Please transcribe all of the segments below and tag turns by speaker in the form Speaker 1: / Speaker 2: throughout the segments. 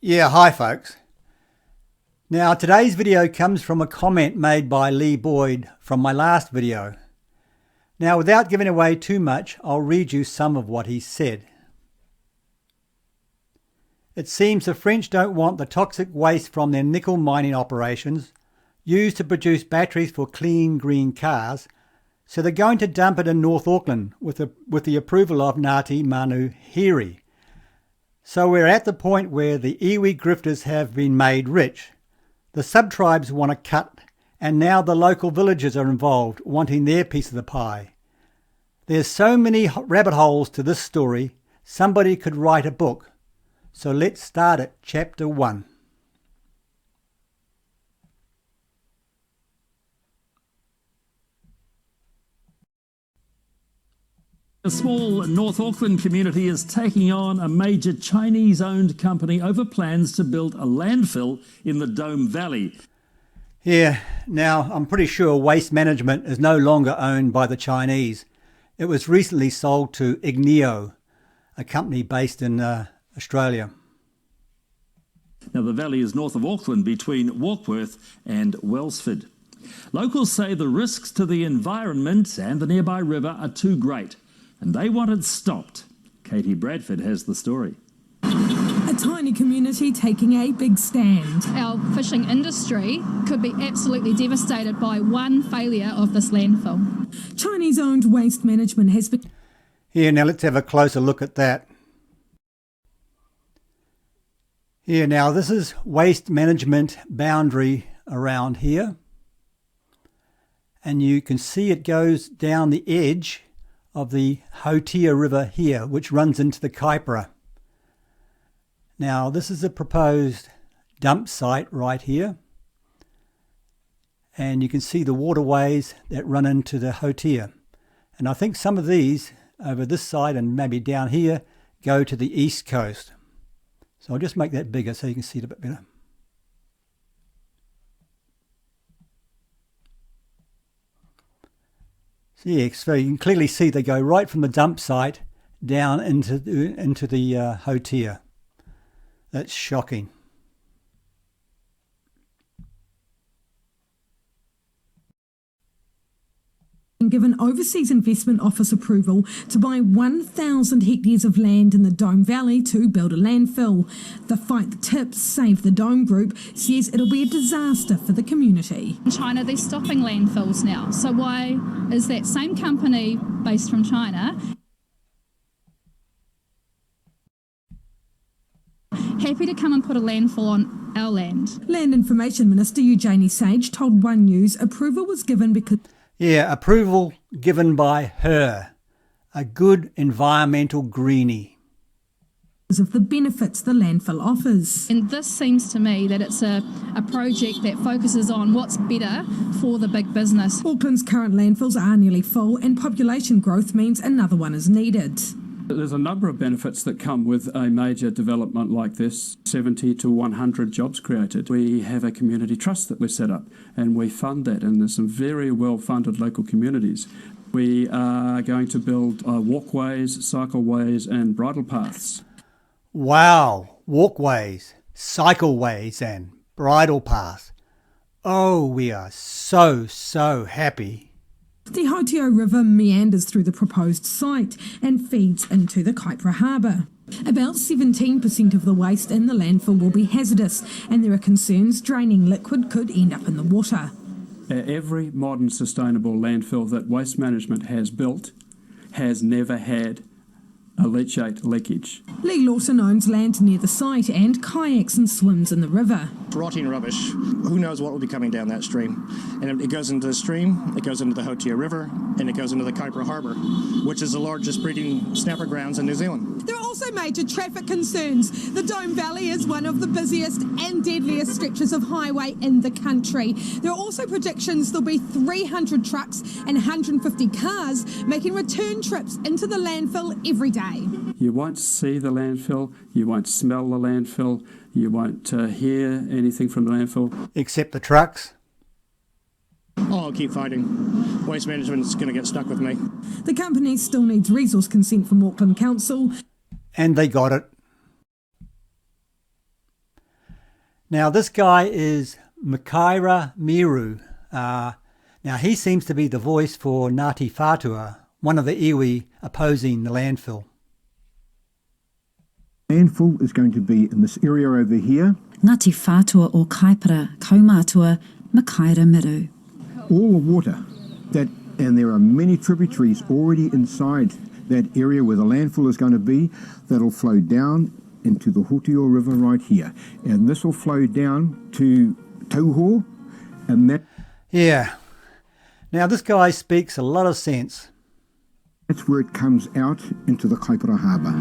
Speaker 1: Yeah, hi folks. Now today's video comes from a comment made by Lee Boyd from my last video. Now without giving away too much, I'll read you some of what he said. It seems the French don't want the toxic waste from their nickel mining operations used to produce batteries for clean green cars, so they're going to dump it in North Auckland with the approval of Ngati Manuhiri. So we're at the point where the iwi grifters have been made rich. The sub-tribes want to cut, and now the local villagers are involved, wanting their piece of the pie. There's so many rabbit holes to this story, somebody could write a book. So let's start at chapter 1.
Speaker 2: A small North Auckland community is taking on a major Chinese-owned company over plans to build a landfill in the Dome Valley.
Speaker 1: Yeah, now I'm pretty sure waste management is no longer owned by the Chinese. It was recently sold to Igneo, a company based in Australia.
Speaker 2: Now, the valley is north of Auckland between Warkworth and Wellsford. Locals say the risks to the environment and the nearby river are too great, and they want it stopped. Katie Bradford has the story.
Speaker 3: A tiny community taking a big stand.
Speaker 4: Our fishing industry could be absolutely devastated by one failure of this landfill.
Speaker 3: Chinese-owned waste management has been...
Speaker 1: Here, now let's have a closer look at that. Here, now this is waste management boundary around here. And you can see it goes down the edge of the Hotea River here, which runs into the Kaipara. Now this is a proposed dump site right here, and you can see the waterways that run into the Hotea, and I think some of these over this side and maybe down here go to the east coast. So I'll just make that bigger so you can see it a bit better. So you can clearly see they go right from the dump site down into the Hotea. That's shocking.
Speaker 3: Given Overseas Investment Office approval to buy 1,000 hectares of land in the Dome Valley to build a landfill. The Fight the Tips Save the Dome group says it'll be a disaster for the community.
Speaker 4: In China, they're stopping landfills now. So why is that same company based from China happy to come and put a landfill on our land?
Speaker 3: Land Information Minister Eugenie Sage told One News approval was given because...
Speaker 1: Yeah, approval given by her, a good environmental greenie.
Speaker 3: Of the benefits the landfill offers.
Speaker 4: And this seems to me that it's a project that focuses on what's better for the big business.
Speaker 3: Auckland's current landfills are nearly full, and population growth means another one is needed.
Speaker 5: There's a number of benefits that come with a major development like this, 70 to 100 jobs created. We have a community trust that we've set up and we fund that, and there's some very well funded local communities. We are going to build walkways, cycleways and bridle paths.
Speaker 1: Wow, walkways, cycleways and bridle paths. Oh, we are so happy.
Speaker 3: The Hotea River meanders through the proposed site and feeds into the Kaipara Harbour. About 17% of the waste in the landfill will be hazardous, and there are concerns draining liquid could end up in the water.
Speaker 5: Every modern sustainable landfill that Waste Management has built has never had a leachate leakage.
Speaker 3: Lee Lawson owns land near the site and kayaks and swims in the river.
Speaker 6: Rotting rubbish. Who knows what will be coming down that stream? And it goes into the stream, it goes into the Hotea River, and it goes into the Kaipara Harbour, which is the largest breeding snapper grounds in New Zealand.
Speaker 7: There are also major traffic concerns. The Dome Valley is one of the busiest and deadliest stretches of highway in the country. There are also predictions there'll be 300 trucks and 150 cars making return trips into the landfill every day.
Speaker 5: You won't see the landfill, you won't smell the landfill, you won't hear anything from the landfill.
Speaker 1: Except the trucks.
Speaker 6: Oh, I'll keep fighting. Waste Management's going to get stuck with me.
Speaker 3: The company still needs resource consent from Auckland Council.
Speaker 1: And they got it. Now this guy is Makaira Miru. Now he seems to be the voice for Ngati Whātua, one of the iwi opposing the landfill.
Speaker 8: Landfill is going to be in this area over here.
Speaker 9: Ngati Whātua o Kaipara, Kaumātua, Makaira Miru.
Speaker 8: All the water and there are many tributaries already inside that area where the landfill is going to be, that'll flow down into the Hotio River right here. And this will flow down to Tauho, and that...
Speaker 1: Yeah. Now this guy speaks a lot of sense.
Speaker 8: That's where it comes out into the Kaipara Harbour.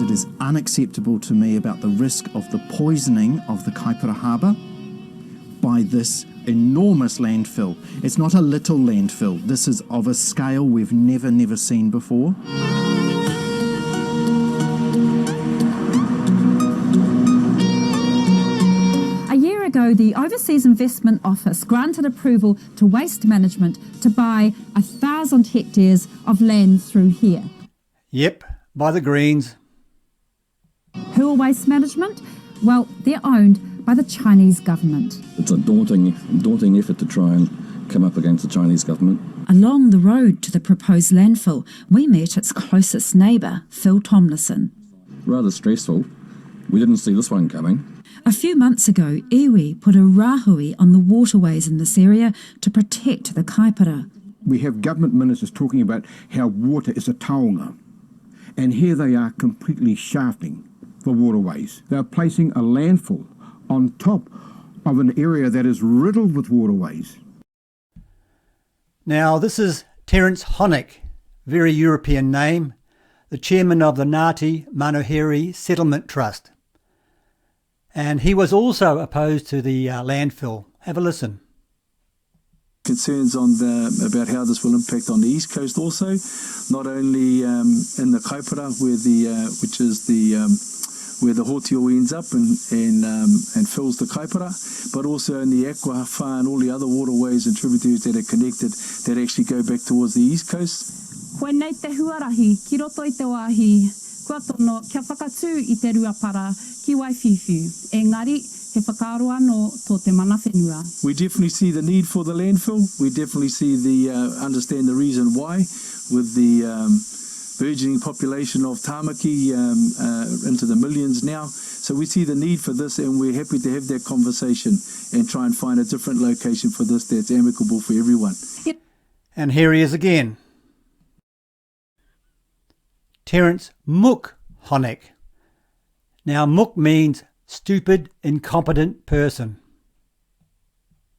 Speaker 10: It is unacceptable to me about the risk of the poisoning of the Kaipara Harbour by this enormous landfill. It's not a little landfill. This is of a scale we've never seen before.
Speaker 9: A year ago, the Overseas Investment Office granted approval to Waste Management to buy 1,000 hectares of land through here.
Speaker 1: Yep, by the Greens.
Speaker 9: Who are Waste Management? Well, they're owned by the Chinese government.
Speaker 11: It's a daunting effort to try and come up against the Chinese government.
Speaker 9: Along the road to the proposed landfill, we met its closest neighbour, Phil Tomlinson.
Speaker 11: Rather stressful. We didn't see this one coming.
Speaker 9: A few months ago, iwi put a rahui on the waterways in this area to protect the kaipara.
Speaker 8: We have government ministers talking about how water is a taonga. And here they are completely shafting the waterways. They're placing a landfill on top of an area that is riddled with waterways.
Speaker 1: Now this is Terence Honeck, very European name, the chairman of the Ngati Manuhiri Settlement Trust. And he was also opposed to the landfill. Have a listen.
Speaker 12: Concerns about how this will impact on the east coast also, not only in the kaipara where the Hotio ends up and fills the kaipara, but also in the Akuawha and all the other waterways and tributaries that are connected that actually go back towards the east coast.
Speaker 13: Whenei te huarahi, ki roto I te wāhi, kua tono kia whakatū I te ruapara ki Waiwhiwhi. Engari, he whakaaro anō tō te mana whenua.
Speaker 12: We definitely see the need for the landfill. We definitely see understand the reason why with the burgeoning population of Tamaki into the millions now. So we see the need for this, and we're happy to have that conversation and try and find a different location for this that's amicable for everyone.
Speaker 1: And here he is again. Terence Mook Honeck. Now Mook means stupid, incompetent person.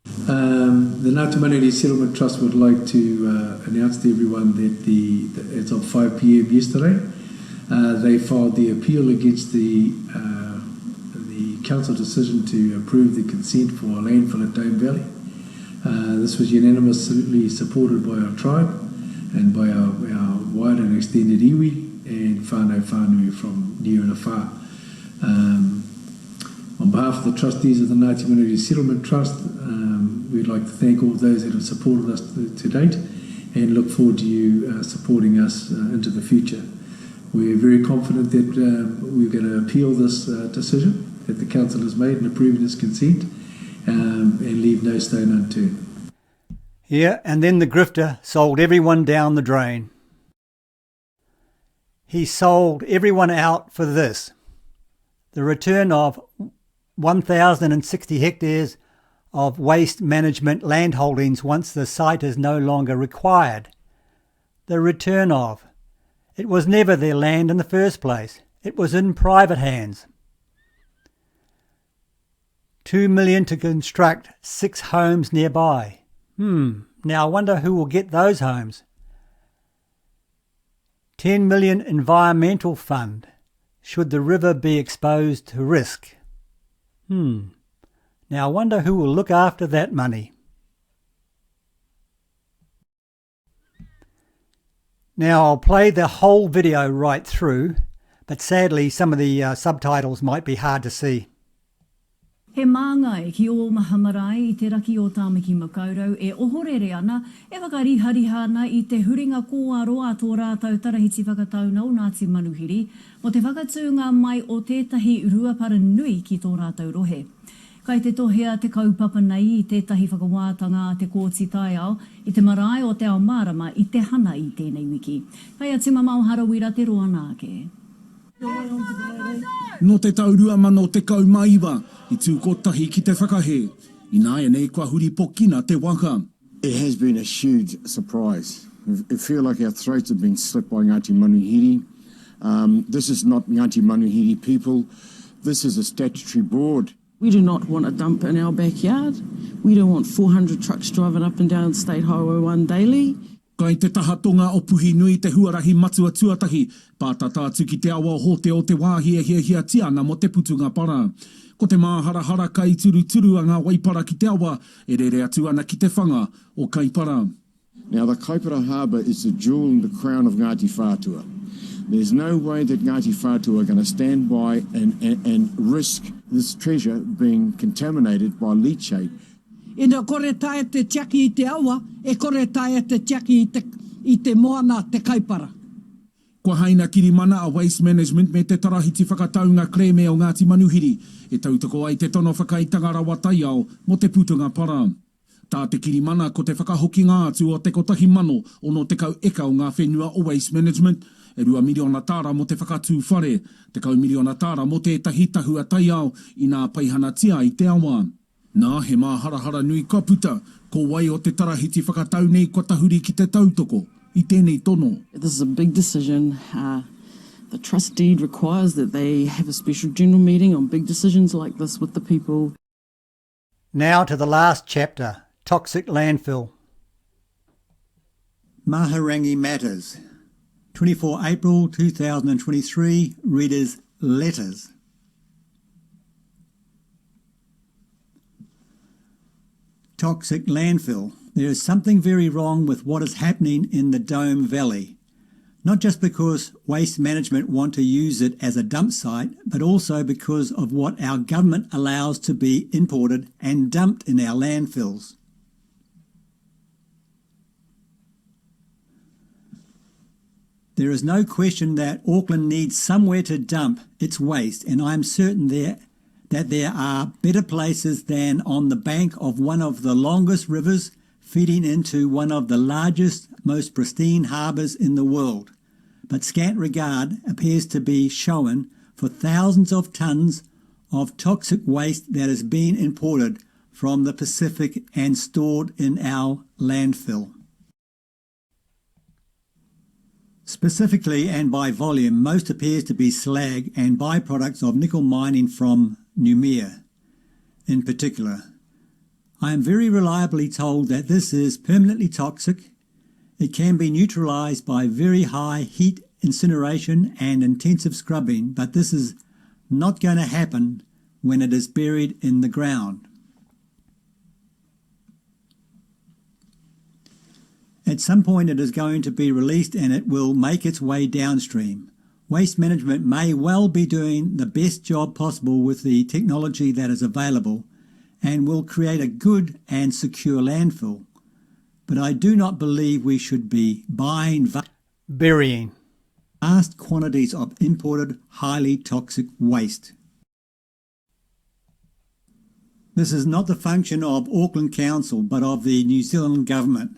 Speaker 14: The Ngati Manuhiri Settlement Trust would like to announce to everyone that as of 5 p.m. yesterday, they filed the appeal against the council decision to approve the consent for a landfill at Dome Valley. This was unanimously supported by our tribe and by our wide and extended iwi and whānau whānui from near and afar. On behalf of the trustees of the Ngati Manuhiri Settlement Trust, we'd like to thank all those that have supported us to date and look forward to you supporting us into the future. We're very confident that we're going to appeal this decision that the council has made in approving this consent and leave no stone unturned.
Speaker 1: Yeah, and then the grifter sold everyone down the drain. He sold everyone out for this. The return of 1,060 hectares of waste management land holdings once the site is no longer required. The return of. It was never their land in the first place. It was in private hands. 2 million to construct 6 homes nearby. Now I wonder who will get those homes. 10 million environmental fund. Should the river be exposed to risk? Now I wonder who will look after that money. Now I'll play the whole video right through, but sadly some of the subtitles might be hard to see.
Speaker 15: He māngai ki o Mahamarae I te raki o Tāmaki Makaurau e ohorere ana e whakarihariha ana I te huringa kōaroa a tō rātau tarahiti whakatauna o Ngati Manuhiri mo te whakatūnga mai o tētahi uruapara nui ki tō rātau rohe. Kai te tohea te kaupapa nei I tētahi whakawātanga a te kōti tai ao I te marae o te ao marama I te hana I tēnei wiki. Kai a tima mauhara wira te roa nāke.
Speaker 16: No te taurua mano te kaumaiwa I tū kotahi ki te whakahe. I nāia nei kua huri pokina te waka.
Speaker 8: It has been a huge surprise. I feel like our throats have been slit by Ngati Manuhiri. This is not Ngati Manuhiri people. This is a statutory board.
Speaker 17: We do not want a dump in our backyard. We don't want 400 trucks driving up and down State Highway 1 daily.
Speaker 16: Kai te tahatonga o puhi nui te huarahi matua tuatahi, pātata tuki te awa hote o te wāhia hia tiana mo te putunga para. Ko te māharahara kai turu a ngā waipara ki te awa, e rere atu ana ki te whanga o Kaipara.
Speaker 8: Now the Kaipara Harbour is the jewel in the crown of Ngati Whātua. There's no way that Ngati Whātua are going to stand by and risk this treasure being contaminated by leachate.
Speaker 18: Ina kore tae te tiaki I te awa, e kore tae te tiaki I te moana te kaipara.
Speaker 16: Kua haina kiri mana a Waste Management me te tarahiti whakataunga kreme o Ngati Manuhiri, e tautoko ai te tono whakaitanga rawa tai ao mo te putunga para. Tā te kiri mana ko te whakahoki ngā atu o te kotahi mano o no te kau eka o ngā whenua o Waste Management, e 2 miliona tāra mo te whakatū whare, te kau miliona tāra mo te tahitahua tai ao I ngā paihana tia I te awa. Nā he māharahara nui ka puta, ko wai o te tarahiti whakatau nei kua tahuri ki te tautoko, I tēnei tono.
Speaker 17: This is a big decision. The trust deed requires that they have a special general meeting on big decisions like this with the people.
Speaker 1: Now to the last chapter, Toxic Landfill. Maharangi Matters, 24 April 2023, Reader's Letters. Toxic landfill. There is something very wrong with what is happening in the Dome Valley. Not just because Waste Management want to use it as a dump site, but also because of what our government allows to be imported and dumped in our landfills. There is no question that Auckland needs somewhere to dump its waste, and I am certain that there are better places than on the bank of one of the longest rivers feeding into one of the largest, most pristine harbours in the world. But scant regard appears to be shown for thousands of tonnes of toxic waste that is being imported from the Pacific and stored in our landfill. Specifically and by volume, most appears to be slag and byproducts of nickel mining from Noumea in particular. I am very reliably told that this is permanently toxic. It can be neutralised by very high heat incineration and intensive scrubbing, but this is not going to happen when it is buried in the ground. At some point it is going to be released and it will make its way downstream. Waste Management may well be doing the best job possible with the technology that is available and will create a good and secure landfill. But I do not believe we should be burying vast quantities of imported highly toxic waste. This is not the function of Auckland Council but of the New Zealand Government.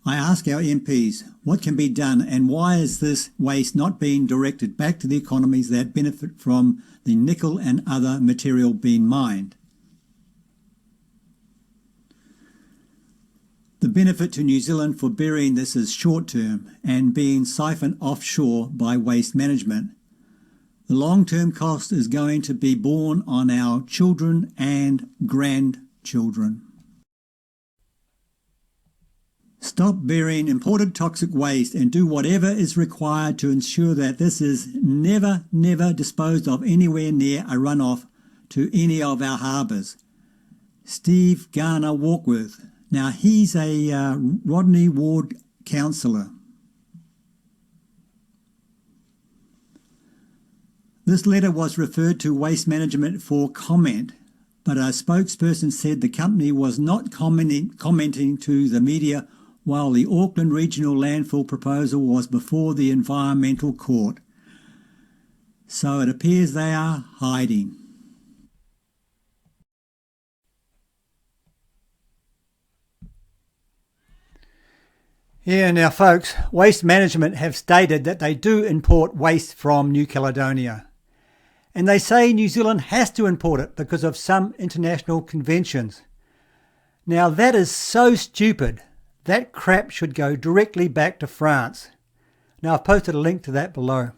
Speaker 1: I ask our MPs what can be done and why is this waste not being directed back to the economies that benefit from the nickel and other material being mined. The benefit to New Zealand for burying this is short-term and being siphoned offshore by Waste Management. The long-term cost is going to be borne on our children and grandchildren. Stop burying imported toxic waste and do whatever is required to ensure that this is never disposed of anywhere near a runoff to any of our harbours. Steve Garner Warkworth. Now he's a Rodney Ward councillor. This letter was referred to Waste Management for comment. but a spokesperson said the company was not commenting to the media while the Auckland Regional Landfill proposal was before the Environmental Court. So it appears they are hiding. Yeah, now folks, Waste Management have stated that they do import waste from New Caledonia. And they say New Zealand has to import it because of some international conventions. Now that is so stupid. That crap should go directly back to France. Now I've posted a link to that below.